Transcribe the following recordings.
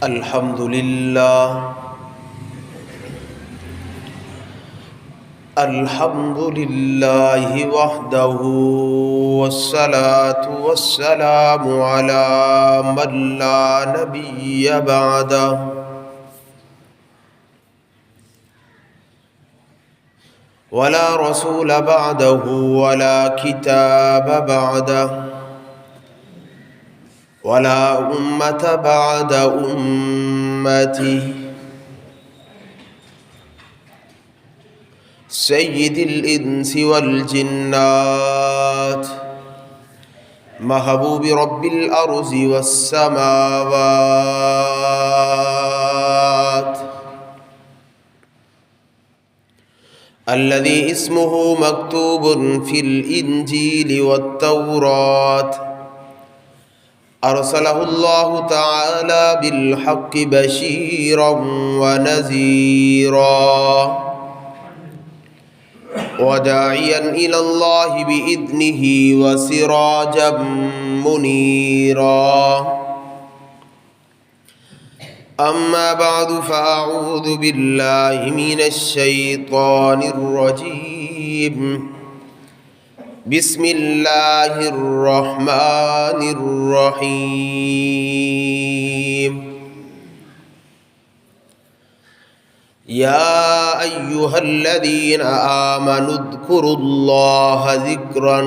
الحمد لله وحده والصلاة والسلام على من لا نبي بعده ولا رسول بعده ولا كتاب بعده ولا أمة بعد أمته سيد الإنس والجنات محبوب رب الأرض والسماوات الذي اسمه مكتوب في الإنجيل والتوراة أرسله الله تعالى بالحق بشيرا ونذيرا وداعيا إلى الله بإذنه وسراجا منيرا أما بعد فأعوذ بالله من الشيطان الرجيم بسم الله الرحمن الرحيم يا أيها الذين آمنوا اذكروا الله ذكرا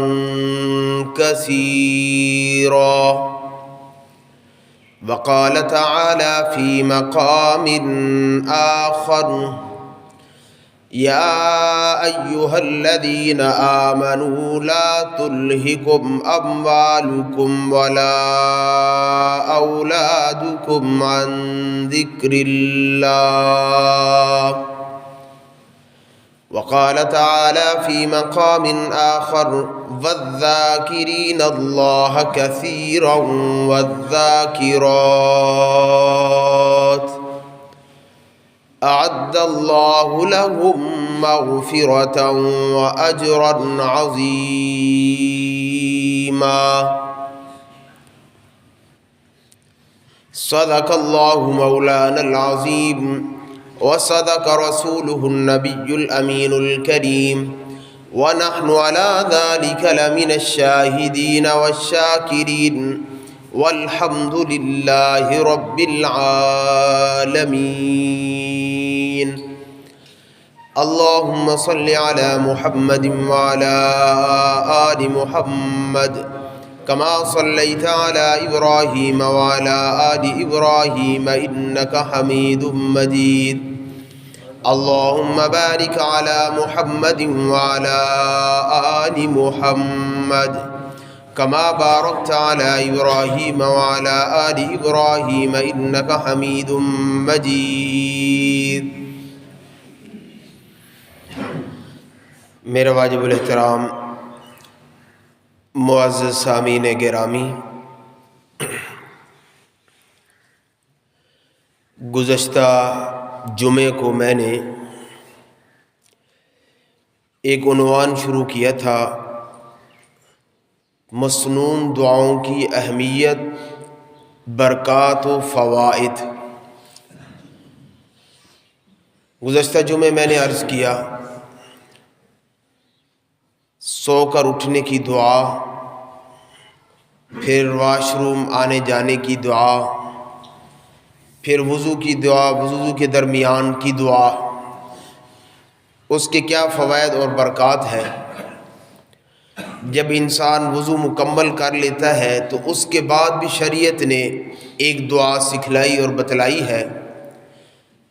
كثيرا وقال تعالى في مقام آخر يا أيها الذين آمنوا لا تلهكم أموالكم ولا أولادكم عن ذكر الله وقال تعالى في مقام آخر والذاكرين الله كثيرا والذاكرات أعد الله لهم مغفرة وأجرا عظيما صدق الله مولانا العظيم وصدق رسوله النبي الأمين الكريم ونحن على ذلك لمن الشاهدين والشاكرين والحمد لله رب العالمين اللهم صل على محمد وعلى آل محمد كما صليت على إبراهيم وعلى آل إبراهيم إنك حميد مجيد اللهم بارك على محمد وعلى آل محمد كما باركت على إبراهيم وعلى آل إبراهيم إنك حميد مجيد میرا واجب الاحترام معزز سامعین گرامی، گزشتہ جمعے کو میں نے ایک عنوان شروع کیا تھا، مسنون دعاؤں کی اہمیت، برکات و فوائد۔ گزشتہ جمعے میں نے عرض کیا، سو کر اٹھنے کی دعا، پھر واش روم آنے جانے کی دعا، پھر وضو کی دعا، وضو کے درمیان کی دعا، اس کے کیا فوائد اور برکات ہیں۔ جب انسان وضو مکمل کر لیتا ہے تو اس کے بعد بھی شریعت نے ایک دعا سکھلائی اور بتلائی ہے،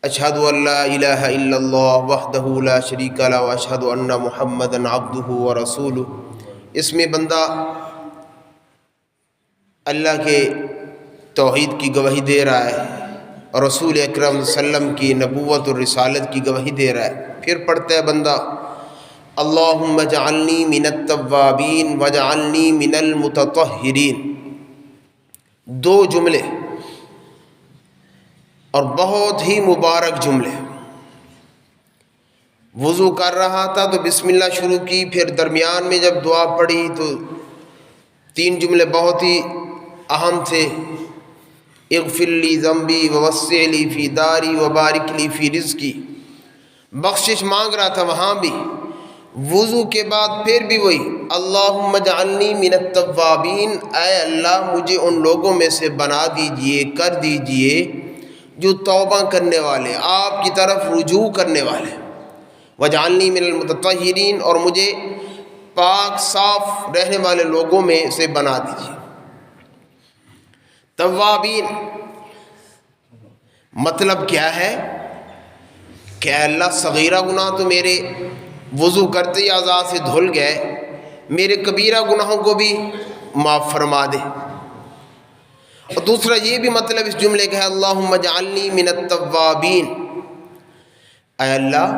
اشہد ان لا الہ الا اللہ وحدہ لا شریک لہ واشہد ان محمدا عبدہ ورسولہ۔ اس میں بندہ اللہ کے توحید کی گواہی دے رہا ہے اور رسول اکرم صلی اللہ علیہ وسلم کی نبوت اور رسالت کی گواہی دے رہا ہے۔ پھر پڑھتا ہے بندہ اللہم اجعلنی من التوابین واجعلنی من المتطہرین۔ دو جملے اور بہت ہی مبارک جملے۔ وضو کر رہا تھا تو بسم اللہ شروع کی، پھر درمیان میں جب دعا پڑھی تو تین جملے بہت ہی اہم تھے۔ اغفر لی ذنبی ووسع لی فی داری وبارک لی فی رزقی. بخشش مانگ رہا تھا وہاں بھی، وضو کے بعد پھر بھی وہی اللہم اجعلنی من التوابین، اے اللہ مجھے ان لوگوں میں سے بنا دیجئے، کر دیجئے جو توبہ کرنے والے، آپ کی طرف رجوع کرنے والے. واجعلنی من المتطہرین، اور مجھے پاک صاف رہنے والے لوگوں میں سے بنا دیجئے. توابین مطلب کیا ہے کہ اے اللہ صغیرہ گناہ تو میرے وضو کرتے ہی اعضاء سے دھل گئے، میرے کبیرہ گناہوں کو بھی معاف فرما دے. اور دوسرا یہ بھی مطلب اس جملے کا ہے اللہم اجعلنی من التوابین، اے اللہ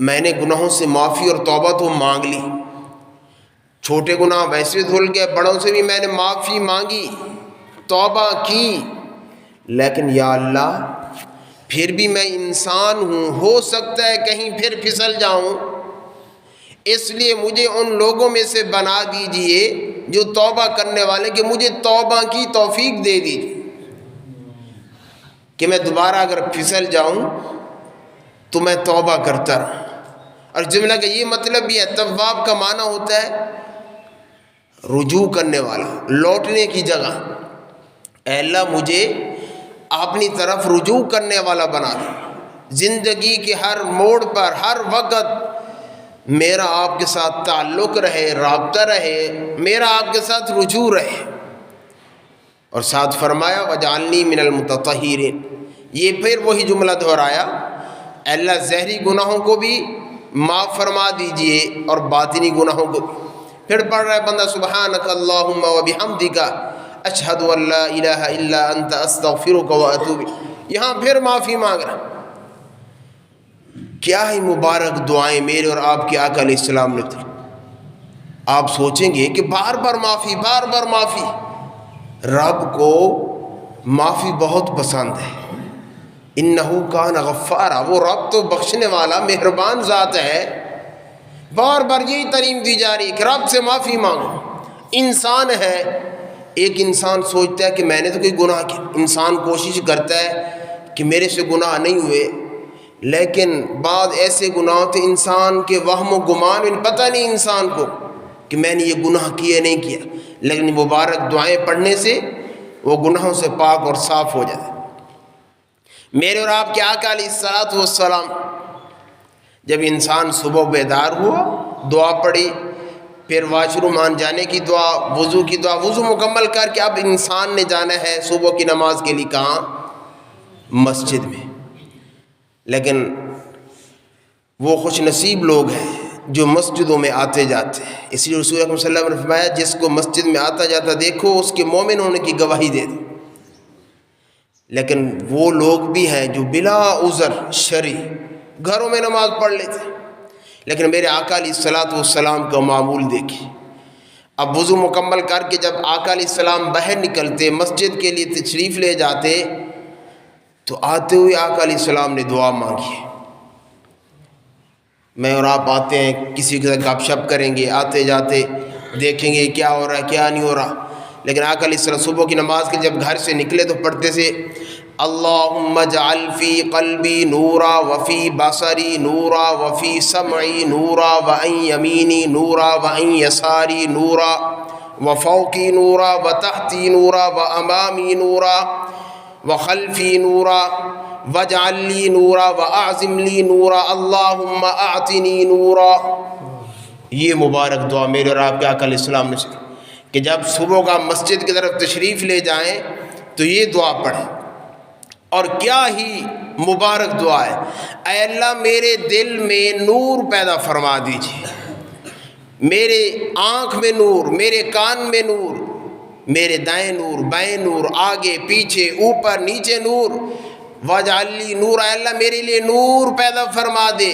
میں نے گناہوں سے معافی اور توبہ تو مانگ لی، چھوٹے گناہ ویسے دھل گئے، بڑوں سے بھی میں نے معافی مانگی، توبہ کی، لیکن یا اللہ پھر بھی میں انسان ہوں، ہو سکتا ہے کہیں پھر پھسل جاؤں، اس لیے مجھے ان لوگوں میں سے بنا دیجئے جو توبہ کرنے والے، کہ مجھے توبہ کی توفیق دے دیجئے کہ میں دوبارہ اگر پھسل جاؤں تو میں توبہ کرتا رہوں. اور جملہ کا یہ مطلب بھی ہے، تواب کا معنی ہوتا ہے رجوع کرنے والا، لوٹنے کی جگہ. اے اللہ مجھے اپنی طرف رجوع کرنے والا بنا دے، زندگی کے ہر موڑ پر ہر وقت میرا آپ کے ساتھ تعلق رہے، رابطہ رہے، میرا آپ کے ساتھ رجوع رہے. اور ساتھ فرمایا وجعلنی من المتطہرین، یہ پھر وہی جملہ دہرایا، اے اللہ ظاہری گناہوں کو بھی معاف فرما دیجئے اور باطنی گناہوں کو بھی. پھر پڑھ رہا ہے بندہ سبحانک اللہم وبحمدک اشہد ان لا الہ الا انت استغفرک واتوب الیک. یہاں پھر معافی مانگ رہا. کیا ہی مبارک دعائیں میرے اور آپ کے آقا علیہ السلام نے دی. آپ سوچیں گے کہ بار بار معافی، بار بار معافی. رب کو معافی بہت پسند ہے. انہو کان غفارا، وہ رب تو بخشنے والا مہربان ذات ہے. بار بار یہی تعلیم دی جا رہی ہے کہ رب سے معافی مانگو. انسان ہے، ایک انسان سوچتا ہے کہ میں نے تو کوئی گناہ کیا، انسان کوشش کرتا ہے کہ میرے سے گناہ نہیں ہوئے، لیکن بعض ایسے گناہ ہوتے انسان کے وہم و گمان میں پتہ نہیں انسان کو کہ میں نے یہ گناہ کیا نہیں کیا، لیکن مبارک دعائیں پڑھنے سے وہ گناہوں سے پاک اور صاف ہو جاتا ہے. میرے اور آپ کے آقا علیہ السلام جب انسان صبح بیدار ہوا، دعا پڑھی، پھر واش روم آن جانے کی دعا، وضو کی دعا، وضو مکمل کر کے اب انسان نے جانا ہے صبح کی نماز کے لیے. کہاں؟ مسجد میں. لیکن وہ خوش نصیب لوگ ہیں جو مسجدوں میں آتے جاتے ہیں. اس لیے رسول اکرم صلی اللہ علیہ وسلم نے فرمایا جس کو مسجد میں آتا جاتا دیکھو اس کے مومن ہونے کی گواہی دے دو. لیکن وہ لوگ بھی ہیں جو بلا عذر شرعی گھروں میں نماز پڑھ لیتے، لیکن میرے آقا علیہ السلام کا معمول دیکھیں. اب وضو مکمل کر کے جب آقا علیہ السلام باہر نکلتے، مسجد کے لیے تشریف لے جاتے، تو آتے ہوئے آقا علیہ السلام نے دعا مانگی. میں اور آپ آتے ہیں، کسی کے ساتھ گپ شپ کریں گے، آتے جاتے دیکھیں گے کیا ہو رہا ہے کیا نہیں ہو رہا. لیکن آقا علیہ السلام صبح کی نماز کے جب گھر سے نکلے تو پڑھتے سے اللہم اجعل فی قلبی نورا وفی بصری نورا وفی سمعی نورا وعن یمینی نورا وعن یساری نورا وفوقی نورا وتحتی نورا وامامی نورا وخلفی نورا واجعل لی نورا واعظم لی نورا اللہم اعطنی نورا. یہ مبارک دعا میرے اور آپ کے آقا علیہ السلام نے سکھائی کہ جب صبح کا مسجد کی طرف تشریف لے جائیں تو یہ دعا پڑھیں. اور کیا ہی مبارک دعا ہے، اے اللہ میرے دل میں نور پیدا فرما دیجیے، میرے آنکھ میں نور، میرے کان میں نور، میرے دائیں نور، بائیں نور، آگے پیچھے اوپر نیچے نور. واجعل لی نور، اے اللہ میرے لیے نور پیدا فرما دے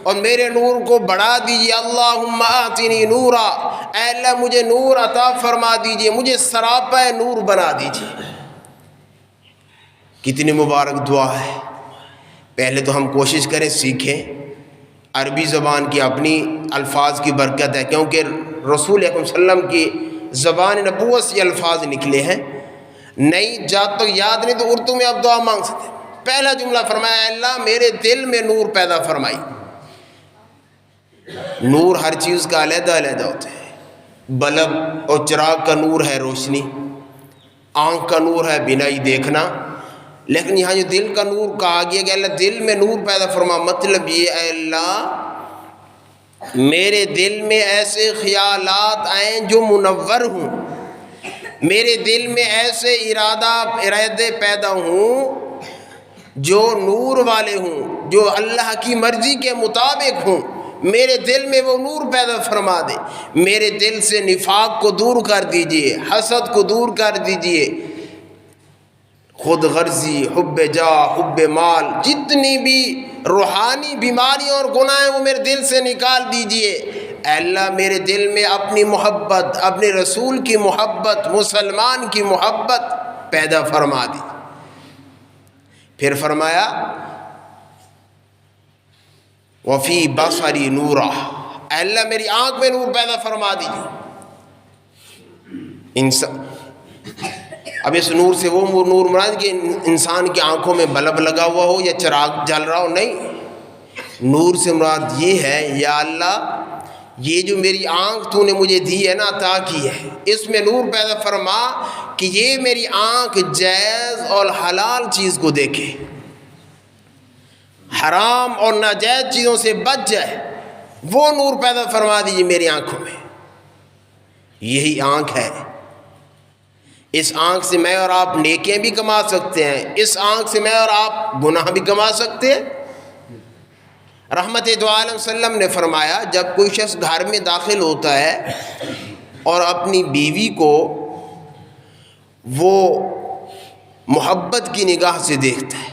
اور میرے نور کو بڑھا دیجیے. اللہم آتنی نورا، اے اللہ مجھے نور عطا فرما دیجیے، مجھے سراپا نور بنا دیجیے. کتنی مبارک دعا ہے. پہلے تو ہم کوشش کریں سیکھیں. عربی زبان کی اپنی الفاظ کی برکت ہے، کیونکہ رسول اکرم صلی اللہ علیہ وسلم کی زبان نبوت سے الفاظ نکلے ہیں. نہیں جب تک یاد نہیں تو اردو میں آپ دعا مانگ سکتے ہیں۔ پہلا جملہ فرمایا اللہ میرے دل میں نور پیدا فرمائی۔ نور ہر چیز کا علیحدہ علیحدہ ہوتا ہے، بلب اور چراغ کا نور ہے روشنی، آنکھ کا نور ہے بینائی دیکھنا، لیکن یہاں جو دل کا نور کہا گیا کہ اللہ دل میں نور پیدا فرما، مطلب یہ اے اللہ میرے دل میں ایسے خیالات آئیں جو منور ہوں، میرے دل میں ایسے ارادے پیدا ہوں جو نور والے ہوں، جو اللہ کی مرضی کے مطابق ہوں، میرے دل میں وہ نور پیدا فرما دے۔ میرے دل سے نفاق کو دور کر دیجئے، حسد کو دور کر دیجئے، خود غرضی، حب جاہ، حب مال، جتنی بھی روحانی بیماریاں اور گناہ ہیں وہ میرے دل سے نکال دیجئے۔ اے اللہ میرے دل میں اپنی محبت، اپنے رسول کی محبت، مسلمان کی محبت پیدا فرما دی۔ پھر فرمایا وفی بصری نورا، اے اللہ میری آنکھ میں نور پیدا فرما دیجیے۔ اب اس نور سے وہ نور مراد کہ انسان کی آنکھوں میں بلب لگا ہوا ہو یا چراغ جل رہا ہو، نہیں، نور سے مراد یہ ہے یا اللہ یہ جو میری آنکھ تو نے مجھے دی ہے نا، عطا کی ہے، اس میں نور پیدا فرما کہ یہ میری آنکھ جائز اور حلال چیز کو دیکھے، حرام اور ناجائز چیزوں سے بچ جائے، وہ نور پیدا فرما دیجیے میری آنکھوں میں۔ یہی آنکھ ہے، اس آنکھ سے میں اور آپ نیکیاں بھی کما سکتے ہیں، اس آنکھ سے میں اور آپ گناہ بھی کما سکتے ہیں۔ رحمت دو عالم صلی اللہ علیہ وسلم نے فرمایا جب کوئی شخص گھر میں داخل ہوتا ہے اور اپنی بیوی کو وہ محبت کی نگاہ سے دیکھتا ہے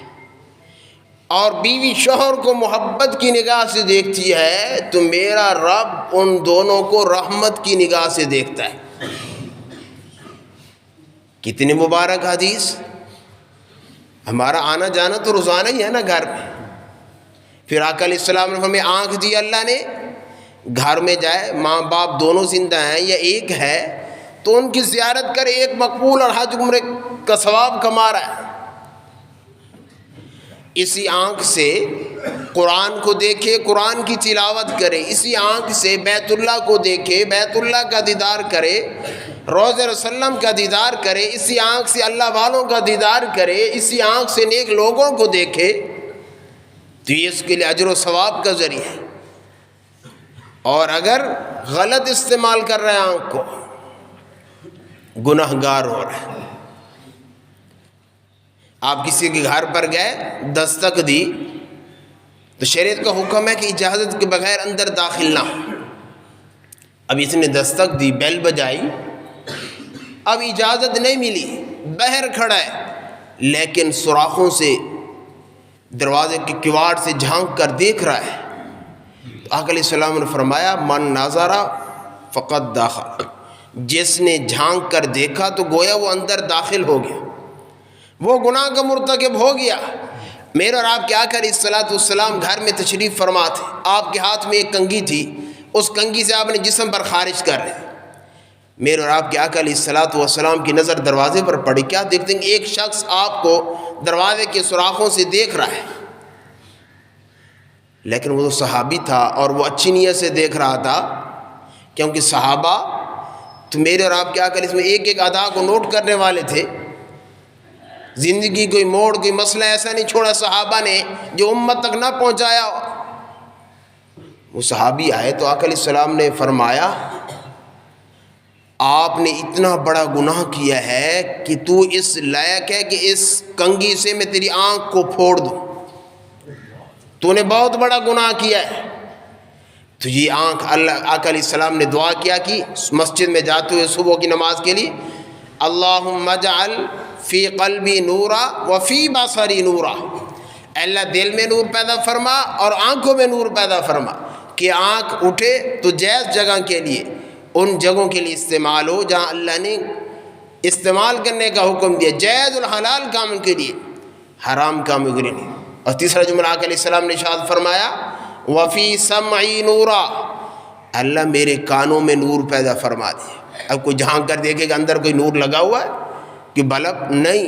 اور بیوی شوہر کو محبت کی نگاہ سے دیکھتی ہے تو میرا رب ان دونوں کو رحمت کی نگاہ سے دیکھتا ہے۔ کتنی مبارک حدیث! ہمارا آنا جانا تو روزانہ ہی ہے نا گھر میں۔ پھر آقا علیہ السلام نے ہمیں آنکھ دی اللہ نے، گھر میں جائے ماں باپ دونوں زندہ ہیں یا ایک ہے تو ان کی زیارت کرے، ایک مقبول اور حج عمرے کا ثواب کما رہا ہے۔ اسی آنکھ سے قرآن کو دیکھے، قرآن کی تلاوت کرے، اسی آنکھ سے بیت اللہ کو دیکھے، بیت اللہ کا دیدار کرے، روضہ رسول اللہ کا دیدار کرے، اسی آنکھ سے اللہ والوں کا دیدار کرے، اسی آنکھ سے نیک لوگوں کو دیکھے تو یہ اس کے لیے اجر و ثواب کا ذریعہ ہے۔ اور اگر غلط استعمال کر رہے ہیں آنکھ کو، گناہ گار ہو رہا ہے۔ آپ کسی کے گھر پر گئے، دستک دی تو شریعت کا حکم ہے کہ اجازت کے بغیر اندر داخل نہ ہو۔ اب اس نے دستک دی، بیل بجائی، اب اجازت نہیں ملی، باہر کھڑا ہے لیکن سوراخوں سے دروازے کے کواڑ سے جھانک کر دیکھ رہا ہے تو آقا علیہ السلام نے فرمایا من نظر فقط داخل، جس نے جھانک کر دیکھا تو گویا وہ اندر داخل ہو گیا، وہ گناہ کا مرتکب ہو گیا۔ میرے اور آپ کے آقا علیہ الصلوۃ والسلام گھر میں تشریف فرما تھے، آپ کے ہاتھ میں ایک کنگھی تھی، اس کنگھی سے آپ نے جسم پر خارج کر رہے۔ میرے اور آپ کے آقا علیہ الصلوۃ والسلام کی نظر دروازے پر پڑی، کیا دیکھتے ہیں؟ ایک شخص آپ کو دروازے کے سوراخوں سے دیکھ رہا ہے، لیکن وہ صحابی تھا اور وہ اچھی نیت سے دیکھ رہا تھا، کیونکہ صحابہ تو میرے اور آپ کے آقا اس میں ایک ایک ادا کو نوٹ کرنے والے تھے۔ زندگی کوئی موڑ، کوئی مسئلہ ایسا نہیں چھوڑا صحابہ نے جو امت تک نہ پہنچایا۔ وہ صحابی آئے تو آقا علیہ السلام نے فرمایا آپ نے اتنا بڑا گناہ کیا ہے کہ تو اس لائق ہے کہ اس کنگھی سے میں تیری آنکھ کو پھوڑ دوں، تو نے بہت بڑا گناہ کیا ہے۔ تو یہ آنکھ اللہ آقا علیہ السلام نے دعا کیا کہ مسجد میں جاتے ہوئے صبح کی نماز کے لیے اللہم اجعل فی قلبی نورا وفی بصری نورا، اللہ دل میں نور پیدا فرما اور آنکھوں میں نور پیدا فرما کہ آنکھ اٹھے تو جائز جگہ کے لیے، ان جگہوں کے لیے استعمال ہو جہاں اللہ نے استعمال کرنے کا حکم دیا، جائز اور حلال کام کے لیے، حرام کام کے لیے نہیں۔ اور تیسرا جملہ آقا علیہ السلام نے ارشاد فرمایا وفی سمعی نورا، اللہ میرے کانوں میں نور پیدا فرما دے۔ اب کوئی جھانک کر دیکھے کہ اندر کوئی نور لگا ہوا ہے، کہ بلب نہیں،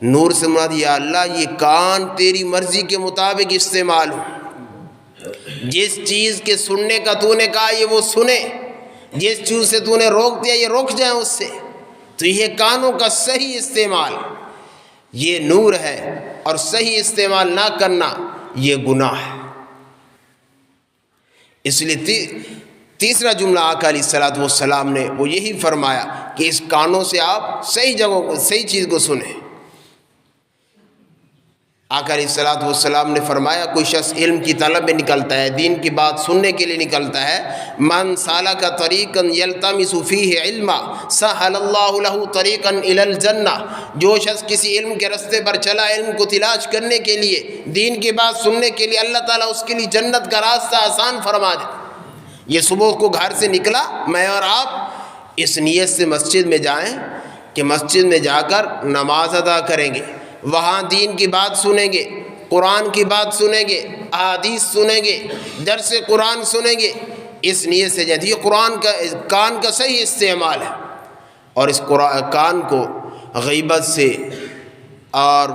نور سے مراد یا اللہ یہ کان تیری مرضی کے مطابق استعمال ہو، جس چیز کے سننے کا تو نے کہا یہ وہ سنے، جس چیز سے تو نے روک دیا یہ روک جائیں اس سے، تو یہ کانوں کا صحیح استعمال یہ نور ہے، اور صحیح استعمال نہ کرنا یہ گناہ ہے۔ اس لیے تیسرا جملہ آقا علیہ الصلوۃ والسلام نے وہ یہی فرمایا کہ اس کانوں سے آپ صحیح جگہوں کو صحیح چیز کو سنیں۔ آقا علیہ الصلوۃ والسلام نے فرمایا کوئی شخص علم کی طلب میں نکلتا ہے، دین کی بات سننے کے لیے نکلتا ہے، من سالک طریقا یلتمس فیہ علما سہل اللہ لہ طریقا الی الجنہ، جو شخص کسی علم کے راستے پر چلا علم کو تلاش کرنے کے لیے، دین کی بات سننے کے لیے، اللہ تعالیٰ اس کے لیے جنت کا راستہ آسان فرما دے۔ یہ صبح کو گھر سے نکلا، میں اور آپ اس نیت سے مسجد میں جائیں کہ مسجد میں جا کر نماز ادا کریں گے، وہاں دین کی بات سنیں گے، قرآن کی بات سنیں گے، احادیث سنیں گے، درس قرآن سنیں گے، اس نیت سے جائیں۔ یہ قرآن کا کان کا صحیح استعمال ہے، اور اس کان کو غیبت سے اور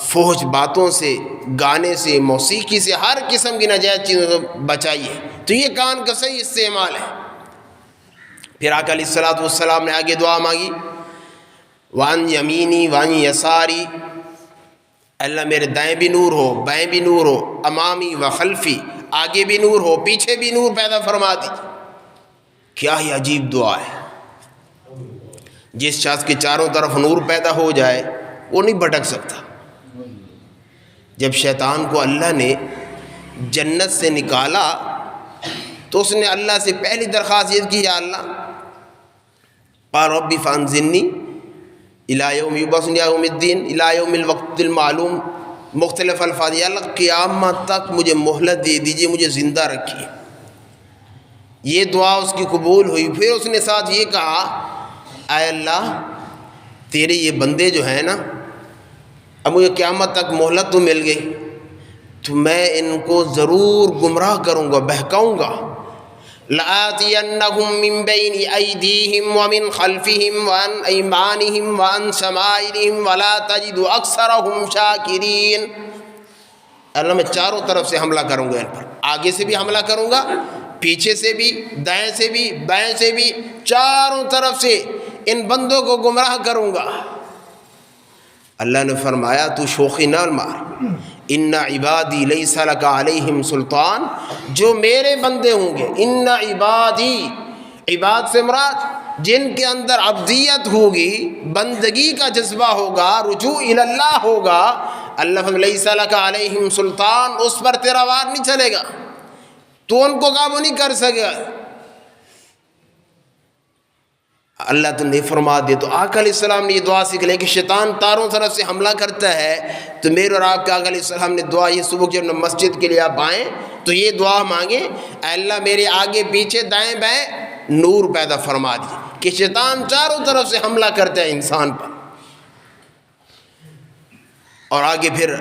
فحش باتوں سے، گانے سے، موسیقی سے، ہر قسم کی ناجائز چیزوں سے بچائیے، تو یہ کان کا صحیح استعمال ہے۔ پھر آقا علیہ الصلوۃ والسلام نے آگے دعا مانگی، وان یمینی وان یساری، اللہ میرے دائیں بھی نور ہو، بائیں بھی نور ہو، امامی و خلفی، آگے بھی نور ہو، پیچھے بھی نور پیدا فرما دیجیے۔ کیا ہی عجیب دعا ہے، جس شخص کے چاروں طرف نور پیدا ہو جائے وہ نہیں بھٹک سکتا۔ جب شیطان کو اللہ نے جنت سے نکالا تو اس نے اللہ سے پہلی درخواست یہ کی، یا اللہ قال رب فانظرنی الی یوم یبعثون یوم الدین الی یوم الوقت المعلوم، مختلف الفاظ، یا اللہ قیامت تک مجھے مہلت دے دیجیے، مجھے زندہ رکھیے۔ یہ دعا اس کی قبول ہوئی۔ پھر اس نے ساتھ یہ کہا، اے اللہ تیرے یہ بندے جو ہیں نا، اب مجھے قیامت تک مہلت تو مل گئی، تو میں ان کو ضرور گمراہ کروں گا، بہکاؤں گا۔ لَآتِيَنَّهُم مِّن بَيْنِ أَيْدِيهِمْ وَمِنْ خَلْفِهِمْ وَعَنْ أَيْمَانِهِمْ وَعَنْ شَمَائِلِهِمْ وَلَا تَجِدُ أَكْثَرَهُمْ شَاكِرِينَ۔ اللہ میں چاروں طرف سے حملہ کروں گا ان پر، آگے سے بھی حملہ کروں گا، پیچھے سے بھی، دائیں سے بھی، بائیں سے بھی، چاروں طرف سے ان بندوں کو گمراہ کروں گا۔ اللہ نے فرمایا تو شوخی نہ مار، ان عبادی لیس لک علیہم سلطان، جو میرے بندے ہوں گے، ان عبادی، عباد سے مراد جن کے اندر عبدیت ہوگی، بندگی کا جذبہ ہوگا، رجوع الی اللہ ہوگا، اللہ لیس لک علیہم سلطان، اس پر تیرا وار نہیں چلے گا، تو ان کو قابو نہیں کر سکے گا۔ اللہ تو نہیں فرما دے۔ تو آقا علیہ السلام نے یہ دعا سکھلائی کہ شیطان تاروں طرف سے حملہ کرتا ہے، تو میرے اور آپ کے آقا علیہ السلام نے دعا یہ صبح جب مسجد کے لیے آپ آئیں تو یہ دعا مانگیں، اے اللہ میرے آگے پیچھے دائیں بائیں نور پیدا فرما دیجیے، کہ شیطان چاروں طرف سے حملہ کرتا ہے انسان پر۔ اور آگے پھر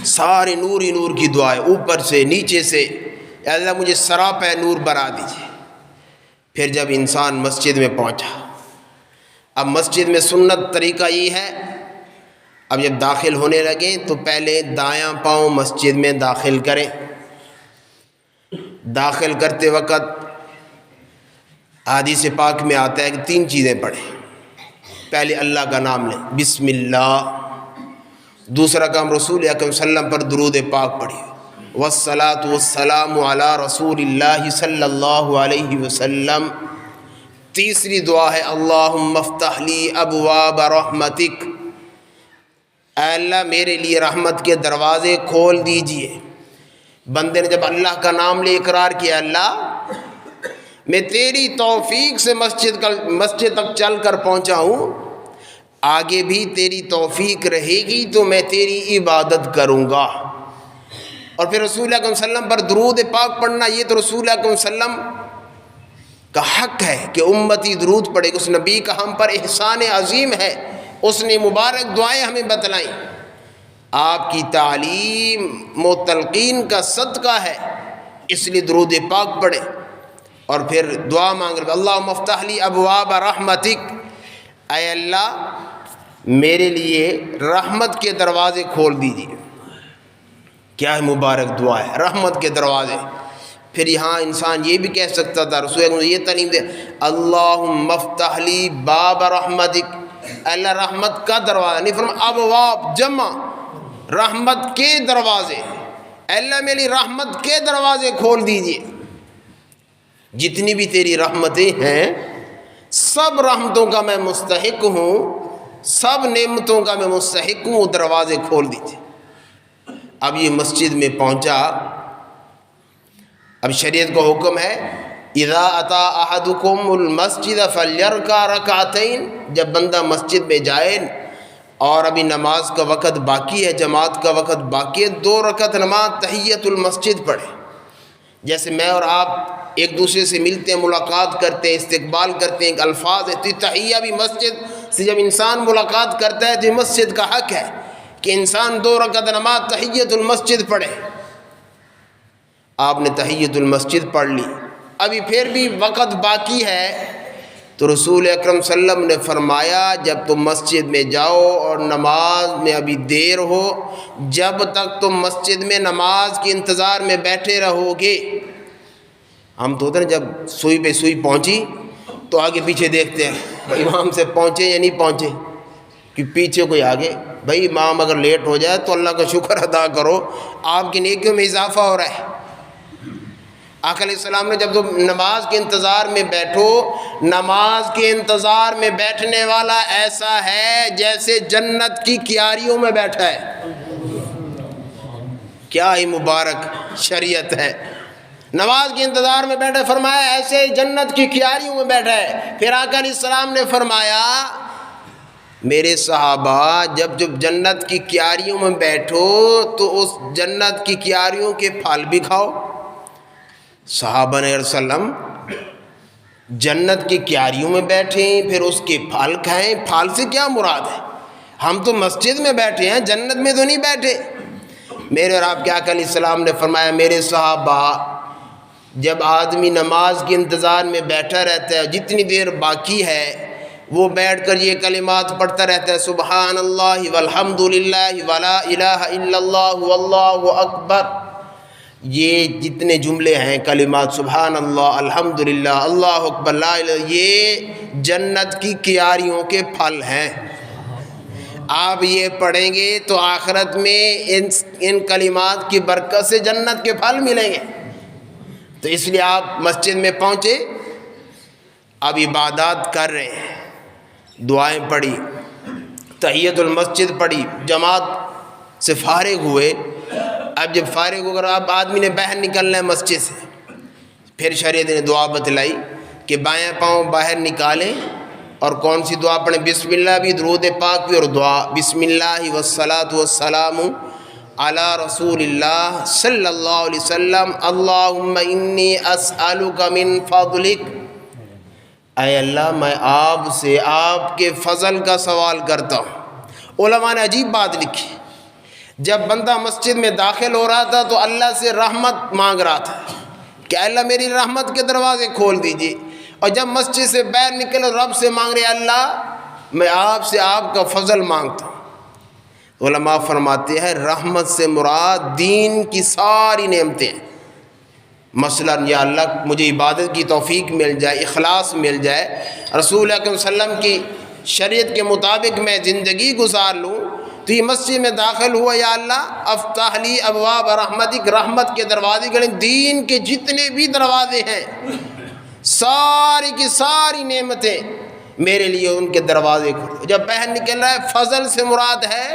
سارے نور ہی نور کی دعائیں، اوپر سے نیچے سے، اے اللہ مجھے سراپا نور برا دیجیے۔ پھر جب انسان مسجد میں پہنچا، اب مسجد میں سنت طریقہ یہ ہے، اب جب داخل ہونے لگے تو پہلے دایاں پاؤں مسجد میں داخل کریں، داخل کرتے وقت حدیث پاک میں آتا ہے کہ 3 چیزیں پڑھیں، پہلے اللہ کا نام لیں، بسم اللہ، دوسرا کام رسول اکرم صلی اللہ علیہ وسلم پر درود پاک پڑھیں، والصلاة والسلام علی رسول اللہ صلی اللہ علیہ وسلم، تیسری دعا ہے اللہم افتح لی ابواب رحمتک، اے اللہ میرے لیے رحمت کے دروازے کھول دیجئے۔ بندے نے جب اللہ کا نام لے اقرار کیا، اللہ میں تیری توفیق سے مسجد تک چل کر پہنچا ہوں، آگے بھی تیری توفیق رہے گی تو میں تیری عبادت کروں گا۔ اور پھر رسول اکرم صلی اللہ علیہ وسلم پر درود پاک پڑھنا، یہ تو رسول اکرم صلی اللہ علیہ وسلم کا حق ہے کہ امتی درود پڑھے، اس نبی کا ہم پر احسان عظیم ہے، اس نے مبارک دعائیں ہمیں بتلائیں، آپ کی تعلیم و تلقین کا صدقہ ہے، اس لیے درود پاک پڑھیں۔ اور پھر دعا مانگ رہے اللہم افتح لی ابواب رحمتک، اے اللہ میرے لیے رحمت کے دروازے کھول دیجیے۔ کیا مبارک دعا ہے، رحمت کے دروازے۔ پھر یہاں انسان یہ بھی کہہ سکتا تھا، رسول اکرم نے یہ تعلیم دے، اللہم افتح لی باب رحمتک، اللہ رحمت کا دروازہ، نہیں فرمایا ابواب جمع، رحمت کے دروازے، اللہ میری رحمت کے دروازے کھول دیجئے۔ جتنی بھی تیری رحمتیں ہیں سب رحمتوں کا میں مستحق ہوں، سب نعمتوں کا میں مستحق ہوں، وہ دروازے کھول دیجئے۔ اب یہ مسجد میں پہنچا، اب شریعت کو حکم ہے اذا اتی احدکم المسجد فلیرکع رکعتین، جب بندہ مسجد میں جائے اور ابھی نماز کا وقت باقی ہے، جماعت کا وقت باقی ہے، 2 رکعت نماز تحیۃ المسجد پڑھے۔ جیسے میں اور آپ ایک دوسرے سے ملتے ہیں، ملاقات کرتے ہیں، استقبال کرتے ہیں، ایک الفاظ ہے، تو تحیہ بھی مسجد سے جب انسان ملاقات کرتا ہے تو مسجد کا حق ہے کہ انسان 2 رکعت نماز تحیۃ المسجد پڑھے۔ آپ نے تحیۃ المسجد پڑھ لی، ابھی پھر بھی وقت باقی ہے، تو رسول اکرم صلی اللہ علیہ وسلم نے فرمایا جب تم مسجد میں جاؤ اور نماز میں ابھی دیر ہو، جب تک تم مسجد میں نماز کے انتظار میں بیٹھے رہو گے، ہم تو ہوتے ہیں جب سوئی پہ سوئی پہنچی تو آگے پیچھے دیکھتے ہیں امام سے پہنچے یا نہیں پہنچے، کہ پیچھے کوئی آگے، بھائی امام اگر لیٹ ہو جائے تو اللہ کا شکر ادا کرو، آپ کی نیکیوں میں اضافہ ہو رہا ہے۔ آقا علیہ السلام نے جب تم نماز کے انتظار میں بیٹھو، نماز کے انتظار میں بیٹھنے والا ایسا ہے جیسے جنت کی کیاریوں میں بیٹھا ہے۔ کیا ہی مبارک شریعت ہے، نماز کے انتظار میں بیٹھے، فرمایا ایسے جنت کی کیاریوں میں بیٹھا ہے۔ پھر آقا علیہ السلام نے فرمایا میرے صحابہ جب جنت کی کیاریوں میں بیٹھو تو اس جنت کی کیاریوں کے پھل بھی کھاؤ۔ صحابہ نے وسلم جنت کی کیاریوں میں بیٹھیں پھر اس کے پھل کھائیں، پھل سے کیا مراد ہے؟ ہم تو مسجد میں بیٹھے ہیں، جنت میں تو نہیں بیٹھے۔ میرے اور آپ کے آقا علیہ السلام نے فرمایا میرے صحابہ جب آدمی نماز کے انتظار میں بیٹھا رہتا ہے، جتنی دیر باقی ہے وہ بیٹھ کر یہ کلمات پڑھتا رہتا ہے، سبحان اللہ والحمد للہ ولا الہ الا اللہ واللہ اکبر، یہ جتنے جملے ہیں کلمات سبحان اللہ الحمدللہ اللہ اکبر لا الہ، یہ جنت کی کیاریوں کے پھل ہیں۔ آپ یہ پڑھیں گے تو آخرت میں ان کلمات کی برکت سے جنت کے پھل ملیں گے۔ تو اس لیے آپ مسجد میں پہنچے، اب عبادات کر رہے ہیں، دعائیں پڑھی، تحیۃ المسجد پڑھی، جماعت سے فارغ ہوئے۔ اب جب فارغ ہو کر اب آدمی نے باہر نکلنا ہے مسجد سے، پھر شریعت نے دعا بتلائی کہ بائیں پاؤں باہر نکالیں اور کون سی دعا پڑھیں، بسم اللہ بھی، درود پاک بھی اور دعا، بسم اللہ والصلاۃ والسلام علی رسول اللہ صلی اللہ علیہ وسلم، اللہم انی اسألک من فضلک، اے اللہ میں آپ سے آپ کے فضل کا سوال کرتا ہوں۔ علماء نے عجیب بات لکھی، جب بندہ مسجد میں داخل ہو رہا تھا تو اللہ سے رحمت مانگ رہا تھا کہ اللہ میری رحمت کے دروازے کھول دیجیے، اور جب مسجد سے باہر نکل رب سے مانگ رہے اللہ میں آپ سے آپ کا فضل مانگتا ہوں۔ علماء فرماتے ہیں رحمت سے مراد دین کی ساری نعمتیں، مثلا یا اللہ مجھے عبادت کی توفیق مل جائے، اخلاص مل جائے، رسول اکرم صلی اللہ علیہ وسلم کی شریعت کے مطابق میں زندگی گزار لوں، تو یہ مسجد میں داخل ہوا یا اللہ افتح لی ابواب رحمتک، رحمت کے دروازے کھولیں، دین کے جتنے بھی دروازے ہیں ساری کی ساری نعمتیں میرے لیے ان کے دروازے کھولیں۔ جب باہر نکل رہا ہے فضل سے مراد ہے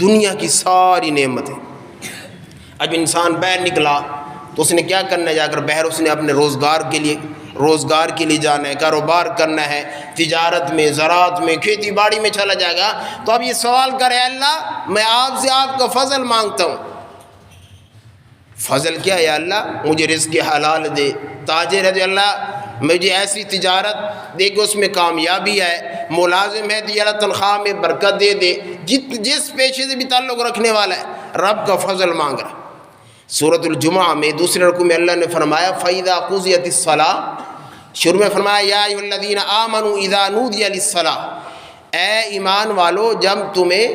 دنیا کی ساری نعمتیں۔ اب انسان باہر نکلا تو اس نے کیا کرنا ہے، جا کر باہر اس نے اپنے روزگار کے لیے جانا ہے، کاروبار کرنا ہے، تجارت میں، زراعت میں، کھیتی باڑی میں چلا جائے گا، تو اب یہ سوال کرے اللہ میں آپ سے آپ کا فضل مانگتا ہوں۔ فضل کیا ہے اللہ، مجھے رزق حلال دے، تاجر ہے تو اللہ مجھے ایسی تجارت دے کہ اس میں کامیابی ہے، ملازم ہے تو اللہ تنخواہ میں برکت دے دے، جس پیشے سے بھی تعلق رکھنے والا ہے رب کا فضل مانگ رہا ہے۔ سورۃ الجمعہ میں دوسرے رکوع میں اللہ نے فرمایا فَإِذَا قُضِيَتِ الصَّلَاةُ، شروع میں فرمایا یا ایھا الذین آمنوا اذا نودی للصلاۃ، اے ایمان والو جب تمہیں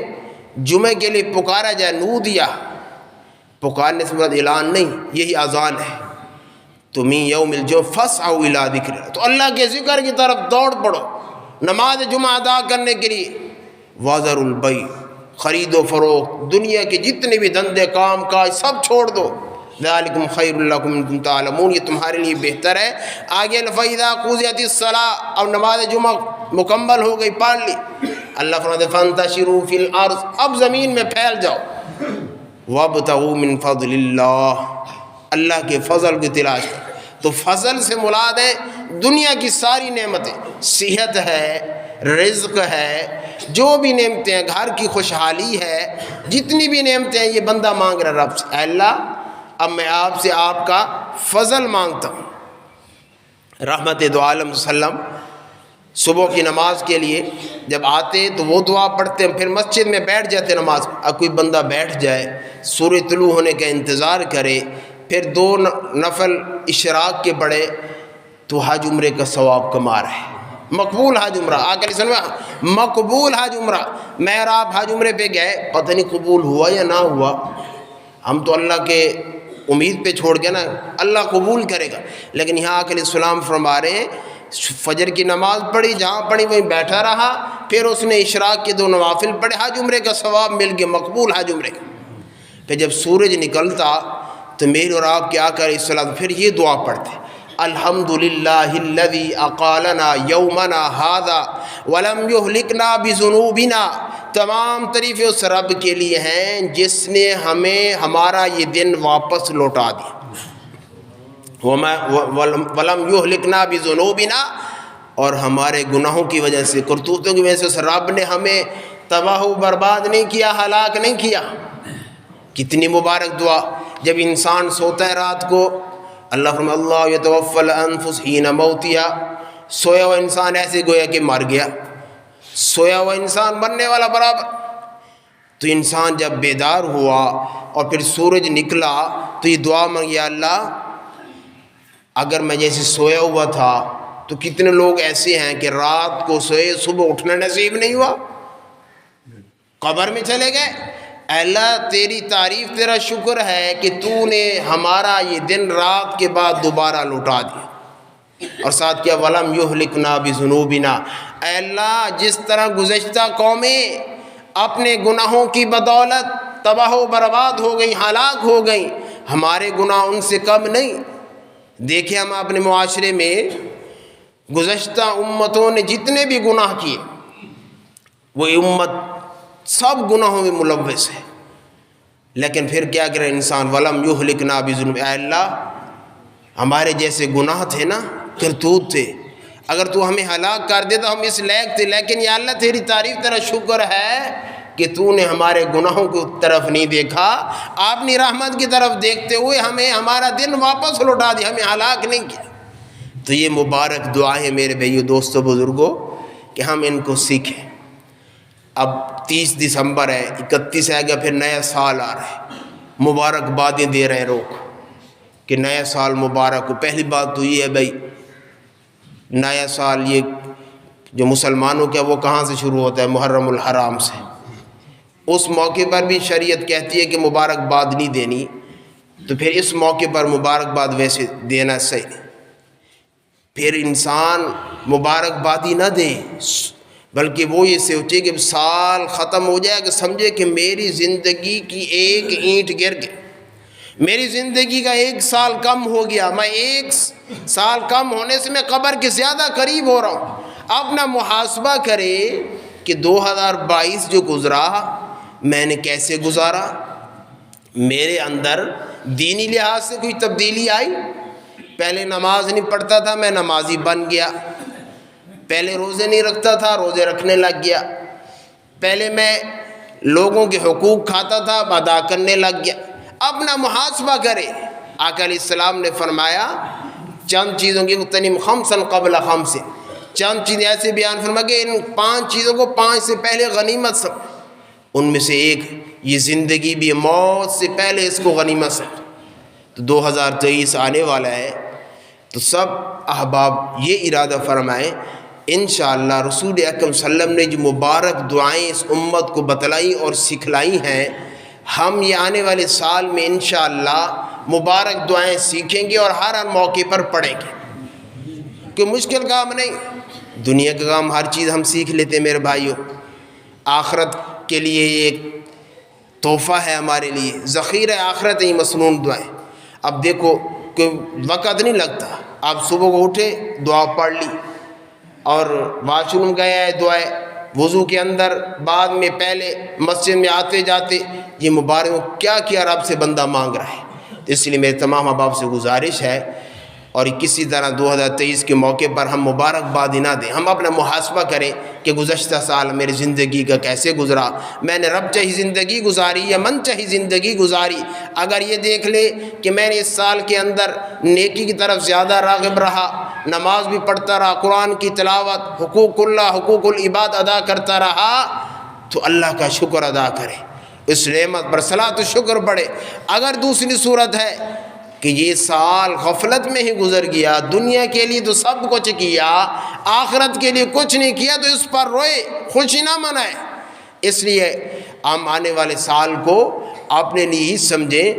جمعے کے لیے پکارا جائے، نودیا، پکارنے سے مراد اعلان نہیں، یہی اذان ہے، تمہیں یوم الجمعہ فاسعوا الی ذکر اللہ، تو اللہ کے ذکر کی طرف دوڑ پڑو نماز جمعہ ادا کرنے کے لیے۔ وذروا البیع، خرید و فروخت، دنیا کے جتنے بھی دھندے کام کاج سب چھوڑ دو، ذالکم خیر لکم ان کنتم تعلمون، یہ تمہارے لیے بہتر ہے۔ آگے فاذا قضیت الصلاۃ، اب نماز جمعہ مکمل ہو گئی، پڑھ لی، اللہ فرماتے ہیں فانتشروا فی الارض، اب زمین میں پھیل جاؤ، وابتغوا من فضل اللہ، اللہ کے فضل کی تلاش کرو۔ تو فضل سے مراد ہے دنیا کی ساری نعمتیں، صحت ہے، رزق ہے، جو بھی نعمتیں ہیں، گھر کی خوشحالی ہے، جتنی بھی نعمتیں ہیں، یہ بندہ مانگ رہا رب سے، اے اللہ اب میں آپ سے آپ کا فضل مانگتا ہوں۔ رحمت دو عالم صلی اللہ علیہ وسلم صبح کی نماز کے لیے جب آتے تو وہ دعا پڑھتے ہیں، پھر مسجد میں بیٹھ جاتے نماز۔ اب کوئی بندہ بیٹھ جائے، سورج طلوع ہونے کا انتظار کرے، پھر 2 نفل اشراق کے پڑھے، تو حج عمرے کا ثواب کما رہے ہیں، مقبول حج عمرہ۔ آقا علیہ السلام مقبول حج عمرہ، میں اور آپ حج عمرے پہ گئے، پتہ نہیں قبول ہوا یا نہ ہوا، ہم تو اللہ کے امید پہ چھوڑ کے نا، اللہ قبول کرے گا، لیکن یہاں آقا علیہ السلام فرما رہے ہیں فجر کی نماز پڑھی، جہاں پڑھی وہیں بیٹھا رہا، پھر اس نے اشراق کے 2 نوافل پڑھے، حج عمرے کا ثواب مل گیا، مقبول حج عمرے کا۔ پھر جب سورج نکلتا تو میرے اور آپ کے آقا علیہ السلام پھر یہ دعا پڑھتے، الحمدللہ الذی اقالنا یومنا ھذا ولم یہلکنا بذنوبنا، تمام تعریفیں اس رب کے لیے ہیں جس نے ہمیں ہمارا یہ دن واپس لوٹا دیا، ولم یہلکنا بذنوبنا، اور ہمارے گناہوں کی وجہ سے، کرتوتوں کی وجہ سے اس رب نے ہمیں تباہ و برباد نہیں کیا، ہلاک نہیں کیا۔ کتنی مبارک دعا۔ جب انسان سوتا ہے رات کو، اللہ فرماتا ہے اللہ یتوفی الانفس حین موتہا، سویا ہوا انسان ایسے گویا کہ مر گیا، سویا ہوا انسان مرنے والا برابر۔ تو انسان جب بیدار ہوا اور پھر سورج نکلا تو یہ دعا مانگی، یا اللہ اگر میں جیسے سویا ہوا تھا تو کتنے لوگ ایسے ہیں کہ رات کو سوئے، صبح اٹھنا نصیب نہیں ہوا، قبر میں چلے گئے۔ اے اللہ تیری تعریف، تیرا شکر ہے کہ تو نے ہمارا یہ دن رات کے بعد دوبارہ لوٹا دیا، اور ساتھ کیا ولم یہلکنا بذنوبنا، اے اللہ جس طرح گزشتہ قومیں اپنے گناہوں کی بدولت تباہ و برباد ہو گئی، ہلاک ہو گئیں، ہمارے گناہ ان سے کم نہیں۔ دیکھیں ہم اپنے معاشرے میں گزشتہ امتوں نے جتنے بھی گناہ کیے، وہ امت سب گناہوں میں ملوث ہے، لیکن پھر کیا کرے انسان، ولم یہلکنا بذنوب، اے اللہ ہمارے جیسے گناہ تھے نا، کرتوت تھے، اگر تو ہمیں ہلاک کر دے تو ہم اس لائق تھے، لیکن یا اللہ تیری تعریف، تیرا شکر ہے کہ تو نے ہمارے گناہوں کی طرف نہیں دیکھا، اپنی رحمت کی طرف دیکھتے ہوئے ہمیں ہمارا دن واپس لوٹا دیا، ہمیں ہلاک نہیں کیا۔ تو یہ مبارک دعائیں میرے بھائیو، دوستو، بزرگوں، کہ ہم ان کو سیکھیں۔ اب 30 دسمبر ہے، 31 آ گیا، پھر نیا سال آ رہا ہے، مبارکبادیں دے رہے ہیں لوگ کہ نیا سال مبارک ہو۔ پہلی بات تو یہ ہے بھائی، نیا سال یہ جو مسلمانوں کا وہ کہاں سے شروع ہوتا ہے؟ محرم الحرام سے۔ اس موقع پر بھی شریعت کہتی ہے کہ مبارکباد نہیں دینی، تو پھر اس موقع پر مبارکباد ویسے دینا صحیح نہیں۔ پھر انسان مبارکبادی نہ دے، بلکہ وہ یہ سوچے کہ سال ختم ہو جائے کہ سمجھے کہ میری زندگی کی ایک اینٹ گر گئی، میری زندگی کا 1 سال کم ہو گیا، میں 1 سال کم ہونے سے میں قبر کے زیادہ قریب ہو رہا ہوں۔ اپنا محاسبہ کرے کہ 2022 جو گزرا میں نے کیسے گزارا، میرے اندر دینی لحاظ سے کوئی تبدیلی آئی؟ پہلے نماز نہیں پڑھتا تھا، میں نمازی بن گیا، پہلے روزے نہیں رکھتا تھا، روزے رکھنے لگ گیا، پہلے میں لوگوں کے حقوق کھاتا تھا، ادا کرنے لگ گیا۔ اپنا محاسبہ کرے۔ آقا علیہ السلام نے فرمایا چند چیزوں کی تنم خمسن قبل خمس، چند چیزیں ایسے بیان فرمایا کہ ان 5 چیزوں کو 5 سے پہلے غنیمت سمجھ، ان میں سے ایک یہ زندگی بھی، موت سے پہلے اس کو غنیمت سمجھ۔ تو 2023 آنے والا ہے، تو سب احباب یہ ارادہ فرمائیں انشاءاللہ رسول اکرم صلی اللہ علیہ وسلم نے جو مبارک دعائیں اس امت کو بتلائی اور سکھلائی ہیں، ہم یہ آنے والے سال میں انشاءاللہ مبارک دعائیں سیکھیں گے اور ہر موقع پر پڑھیں گے، کوئی مشکل کام نہیں، دنیا کا کام ہر چیز ہم سیکھ لیتے ہیں میرے بھائیوں، آخرت کے لیے یہ ایک تحفہ ہے ہمارے لیے، ذخیرہ آخرت ہے یہ مسنون دعائیں۔ اب دیکھو کہ وقت نہیں لگتا، آپ صبح کو اٹھے دعا پڑھ لی اور واش روم گئے ہیں دعائیں، وضو کے اندر، بعد میں، پہلے مسجد میں آتے جاتے، یہ مبارک کیا کیا رب سے بندہ مانگ رہا ہے۔ اس لیے میرے تمام احباب سے گزارش ہے، اور کسی طرح 2023 کے موقع پر ہم مبارکباد نہ دیں، ہم اپنا محاسبہ کریں کہ گزشتہ سال میری زندگی کا کیسے گزرا، میں نے رب چاہی زندگی گزاری یا من چاہی زندگی گزاری۔ اگر یہ دیکھ لے کہ میں نے اس سال کے اندر نیکی کی طرف زیادہ راغب رہا، نماز بھی پڑھتا رہا، قرآن کی تلاوت، حقوق اللہ، حقوق العباد ادا کرتا رہا، تو اللہ کا شکر ادا کرے، اس نعمت پر صلاۃ و شکر پڑھے۔ اگر دوسری صورت ہے کہ یہ سال غفلت میں ہی گزر گیا، دنیا کے لیے تو سب کچھ کیا، آخرت کے لیے کچھ نہیں کیا، تو اس پر روئے، خوشی نہ منائے۔ اس لیے ہم آنے والے سال کو اپنے لیے ہی سمجھیں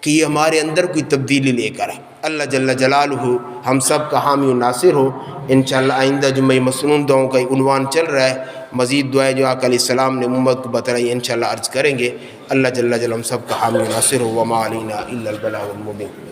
کہ یہ ہمارے اندر کوئی تبدیلی لے کر ہے۔ اللہ جل جلالہ ہم سب کا حامی و ناصر ہو۔ انشاءاللہ آئندہ جمعہ مسنون دعاؤں کا عنوان چل رہا ہے، مزید دعائیں جو آقا علیہ السلام نے امت کو بتلائی انشاءاللہ عرض کریں گے۔ اللہ جل جلالہ ہم سب کا حامی و ناصر ہو۔ وما علینا الا البلاغ المبین۔